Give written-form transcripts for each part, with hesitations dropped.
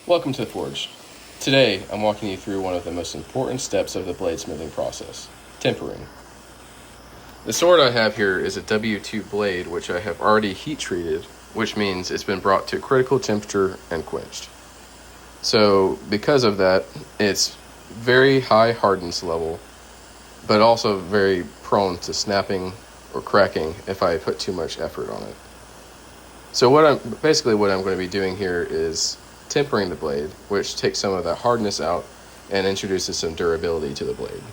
Welcome to the Forge. Today, I'm walking you through one of the most important steps of the bladesmithing process, tempering. The sword I have here is a W2 blade, which I have already heat treated, which means it's been brought to critical temperature and quenched. So, because of that, it's very high hardness level, but also very prone to snapping or cracking if I put too much effort on it. So what I'm going to be doing here is tempering the blade, which takes some of that hardness out and introduces some durability to the blade.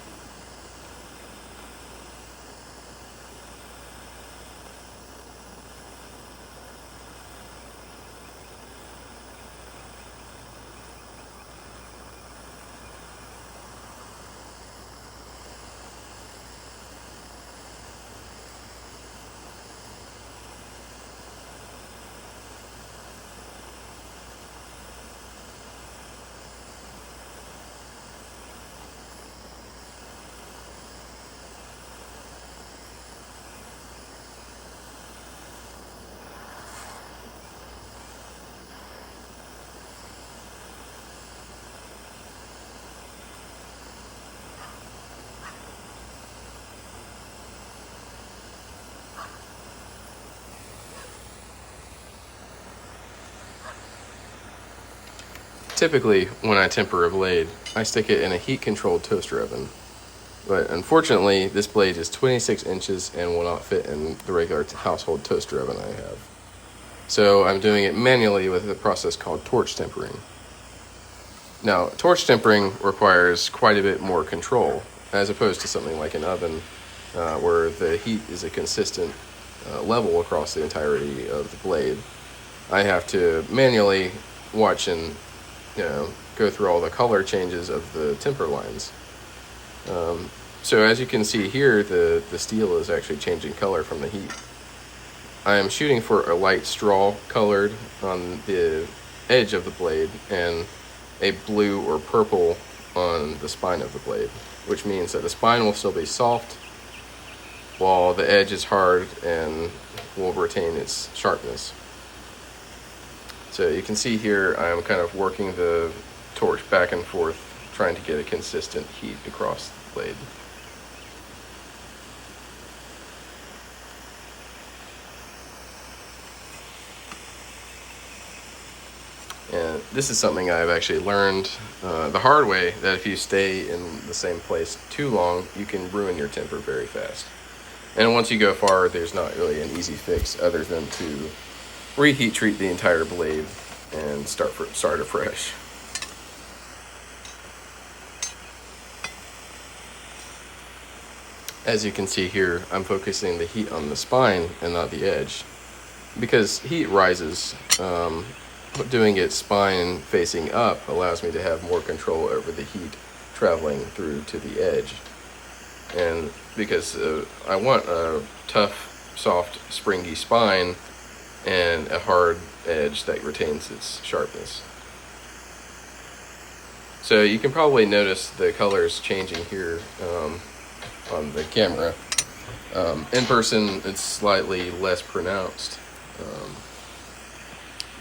Typically, when I temper a blade, I stick it in a heat-controlled toaster oven. But unfortunately, this blade is 26 inches and will not fit in the regular household toaster oven I have. So I'm doing it manually with a process called torch tempering. Now, torch tempering requires quite a bit more control, as opposed to something like an oven, where the heat is a consistent level across the entirety of the blade. I have to manually watch and go through all the color changes of the temper lines. So as you can see here, the steel is actually changing color from the heat. I am shooting for a light straw colored on the edge of the blade and a blue or purple on the spine of the blade, which means that the spine will still be soft while the edge is hard and will retain its sharpness. So you can see here I'm kind of working the torch back and forth, trying to get a consistent heat across the blade. And this is something I've actually learned the hard way, that if you stay in the same place too long, you can ruin your temper very fast. And once you go far, there's not really an easy fix other than to reheat treat the entire blade and start afresh. As you can see here, I'm focusing the heat on the spine and not the edge, because heat rises. Doing it spine facing up allows me to have more control over the heat traveling through to the edge. And because I want a tough, soft, springy spine and a hard edge that retains its sharpness. So you can probably notice the colors changing here on the camera. In person, it's slightly less pronounced.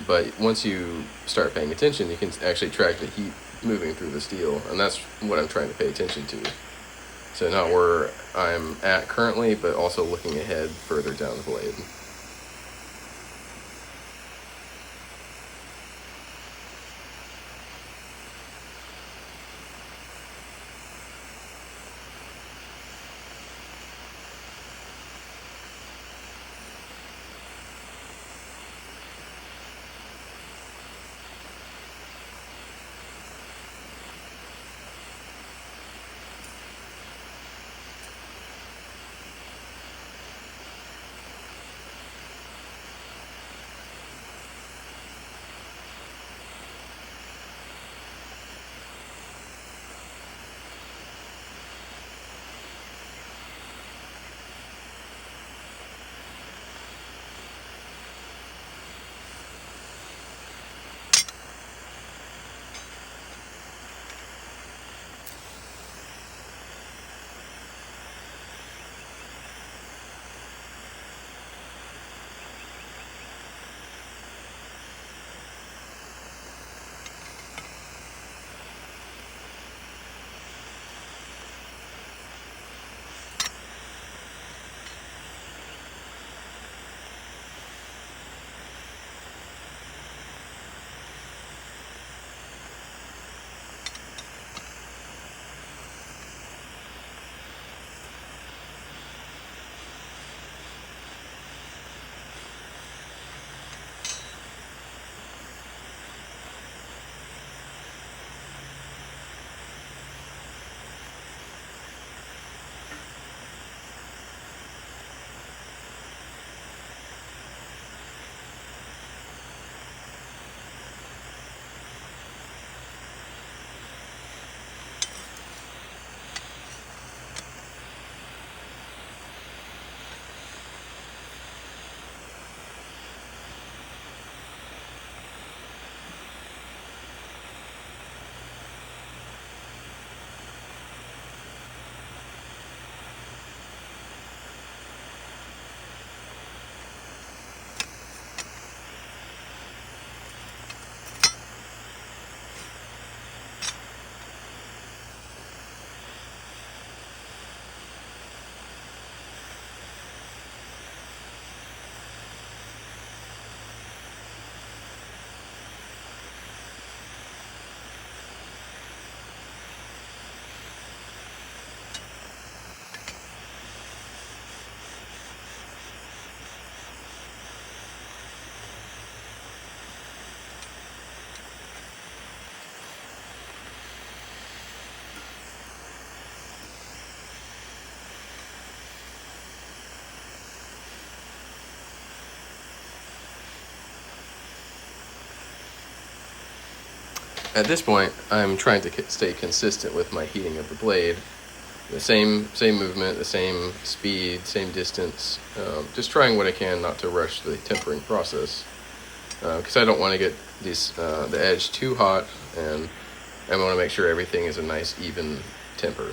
But once you start paying attention, you can actually track the heat moving through the steel, and that's what I'm trying to pay attention to. So not where I'm at currently, but also looking ahead further down the blade. At this point, I'm trying to stay consistent with my heating of the blade. The same movement, the same speed, same distance. Just trying what I can not to rush the tempering process, because I don't want to get the edge too hot, and I want to make sure everything is a nice even temper.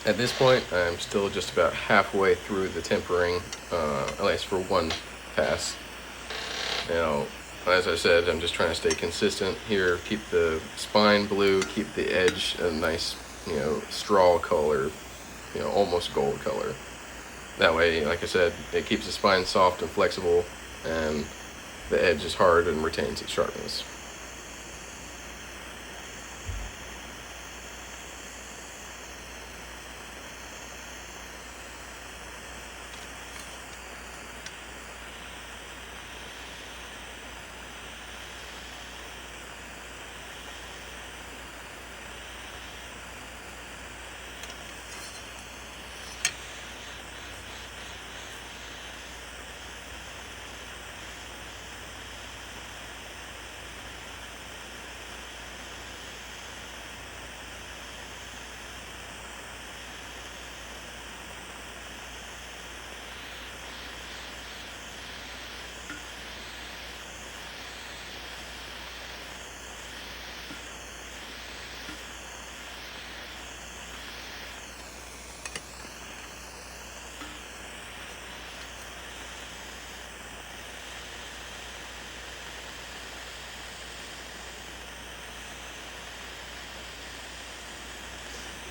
At this point, I'm still just about halfway through the tempering, at least for one pass. Now, as I said, I'm just trying to stay consistent here, keep the spine blue, keep the edge a nice, straw color, almost gold color. That way, like I said, it keeps the spine soft and flexible, and the edge is hard and retains its sharpness.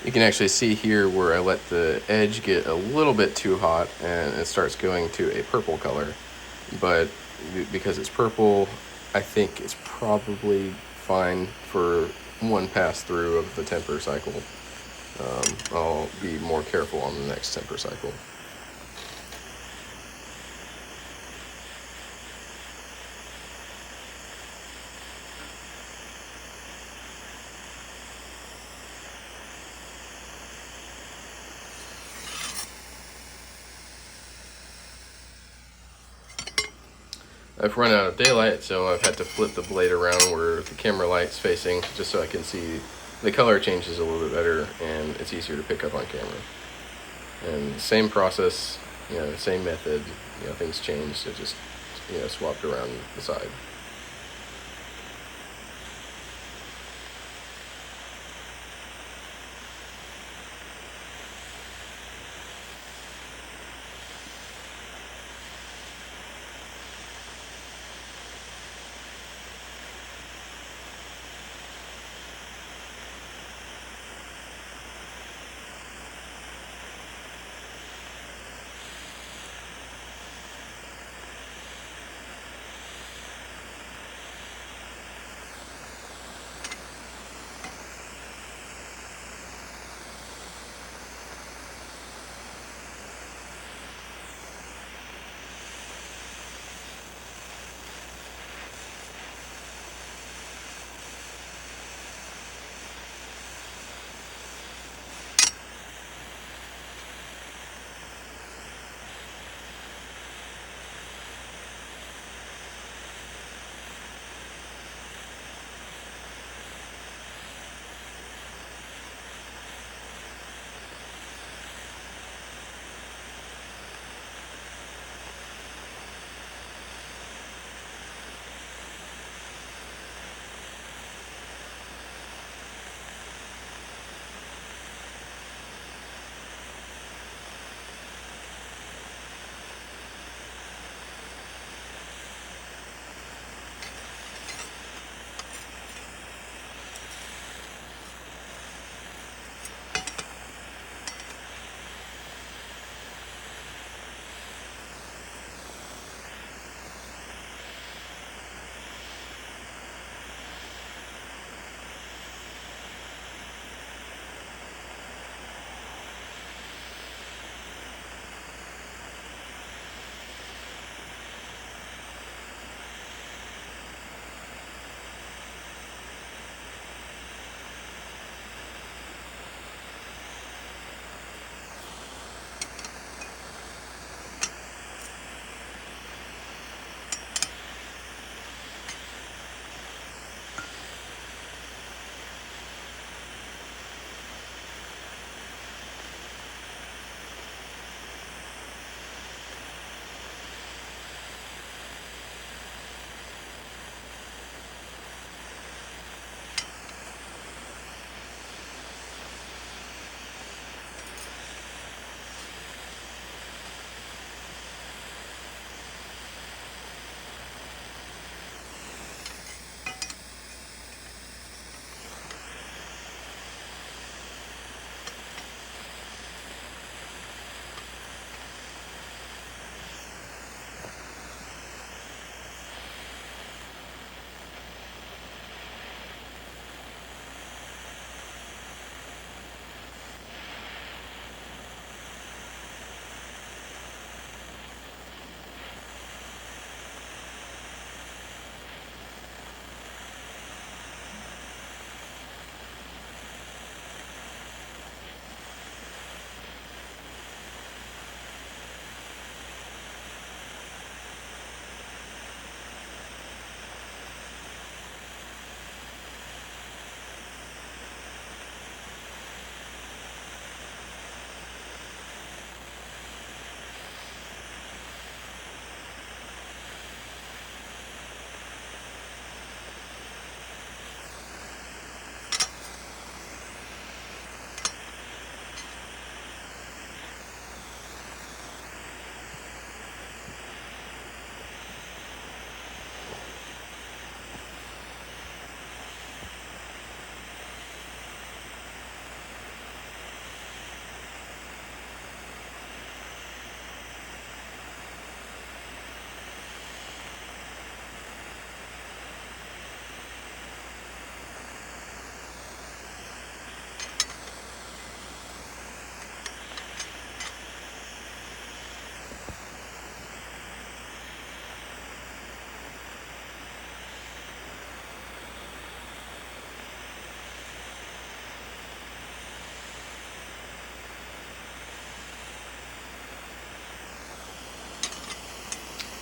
You can actually see here where I let the edge get a little bit too hot and it starts going to a purple color. But because it's purple, I think it's probably fine for one pass through of the temper cycle. I'll be more careful on the next temper cycle. I've run out of daylight, so I've had to flip the blade around where the camera light's facing, just so I can see the color changes a little bit better and it's easier to pick up on camera. And same process, same method, things changed, it just, swapped around the side.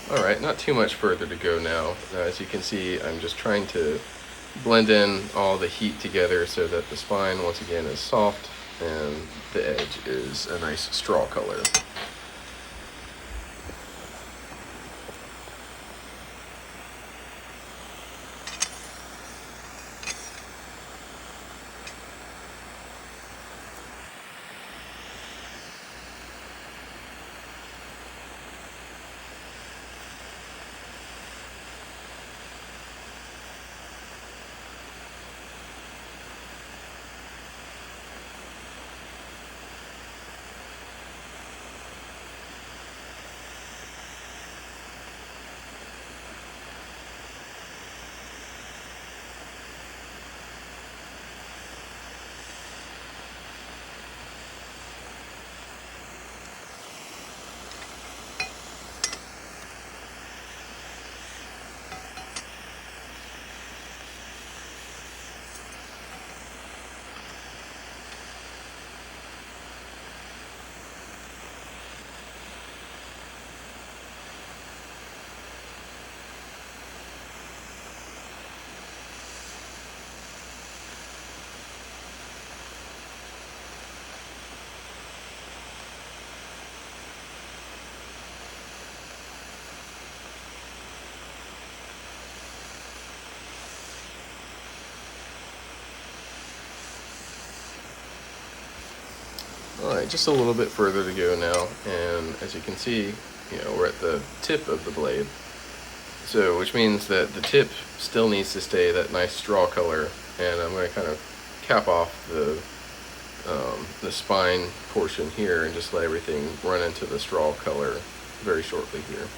All right, not too much further to go now. As you can see, I'm just trying to blend in all the heat together so that the spine, once again, is soft and the edge is a nice straw color. All right, just a little bit further to go now, and as you can see, we're at the tip of the blade. So, which means that the tip still needs to stay that nice straw color, and I'm going to kind of cap off the spine portion here and just let everything run into the straw color very shortly here.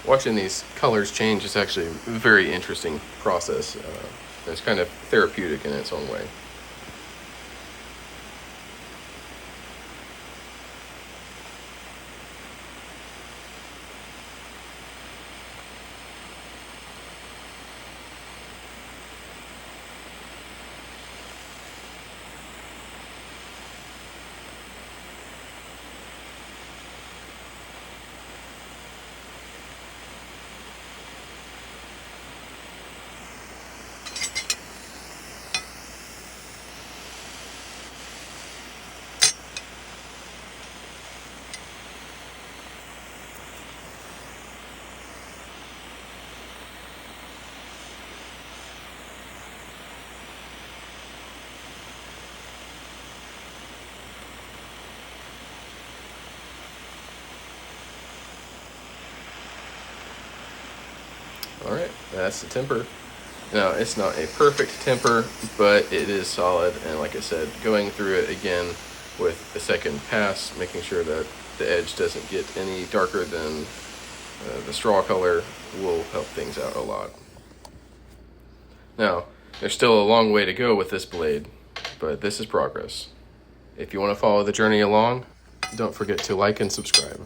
Watching these colors change is actually a very interesting process. It's kind of therapeutic in its own way. All right, that's the temper. Now, it's not a perfect temper, but it is solid. And like I said, going through it again with a second pass, making sure that the edge doesn't get any darker than the straw color will help things out a lot. Now, there's still a long way to go with this blade, but this is progress. If you want to follow the journey along, don't forget to like and subscribe.